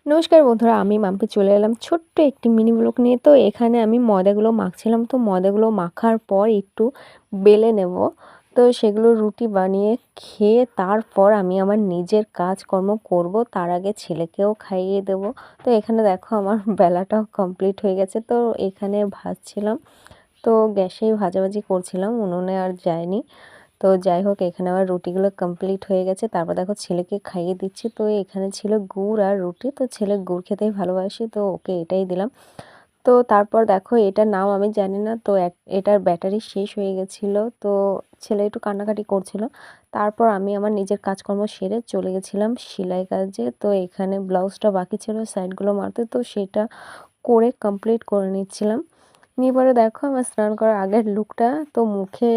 নমস্কার বন্ধুরা, আমি মাম্পি চলে এলাম ছোট্ট একটি মিনি ব্লগ নিয়ে। তো এখানে আমি ময়দাগুলো মাখছিলাম। তো ময়দাগুলো মাখার পর একটু বেলে নেব। তো সেগুলো রুটি বানিয়ে খেয়ে তারপর আমি আমার নিজের কাজকর্ম করব। তার আগে ছেলেকেও খাইয়ে দেব। তো এখানে দেখো আমার বেলাটাও কমপ্লিট হয়ে গেছে। তো এখানে ভাজছিলাম। তো গ্যাসেই ভাজাভাজি করছিলাম, উনুনে আর যায়নি। তো যাই হোক, এখানে আমার রুটিগুলো কমপ্লিট হয়ে গেছে। তারপর দেখো ছেলেকে খাইয়ে দিচ্ছি। তো এখানে ছিল গুড় আর রুটি। তো ছেলে গুড় খেতেই ভালোবাসে, তো ওকে এটাই দিলাম। তো তারপর দেখো, এটার নাম আমি জানি না। তো এটার ব্যাটারি শেষ হয়ে গেছিলো। তো ছেলে একটু কান্নাকাটি করছিল। তারপর আমি আমার নিজের কাজকর্ম সেরে চলে গেছিলাম সেলাই কাজে। তো এখানে ব্লাউজটা বাকি ছিল সাইডগুলো মারতে, তো সেটা করে কমপ্লিট করে নিচ্ছিলাম। নিয়ে পরে দেখো আমার স্নান করার আগের লুকটা, তো মুখে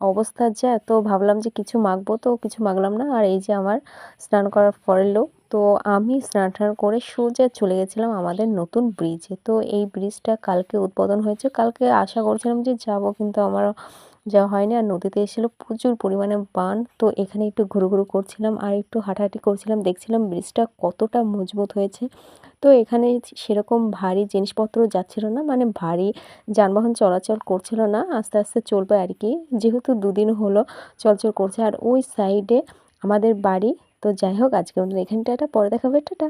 অবস্থা যা, তো ভাবলাম যে কিছু মাখবো, তো কিছু মাখলাম না। আর এই যে আমার স্নান করার পরের লুক। তো আমি স্নান টান করে সোজা চলে গেছিলাম আমাদের নতুন ব্রিজে। তো এই ব্রিজটা কালকে উদ্বোধন হয়েছে, কালকে আশা করছিলাম যে যাব, কিন্তু আমার যাওয়া হয়নি। আর নদীতে এসেছিলো প্রচুর পরিমাণে বান। তো এখানে একটু ঘুরুঘুরু করছিলাম আর একটু হাঁটাহাঁটি করছিলাম, দেখছিলাম ব্রিজটা কতটা মজবুত হয়েছে। তো এখানে সেরকম ভারী জিনিসপত্র যাচ্ছিল না, মানে ভারী যানবাহন চলাচল করছিল না, আস্তে আস্তে চলবে আর কি, যেহেতু দুদিন হলো চলাচল করছে। আর ওই সাইডে আমাদের বাড়ি। তো যাই হোক, আজকের মতন এখানটা, পরে দেখাবে, টাটা।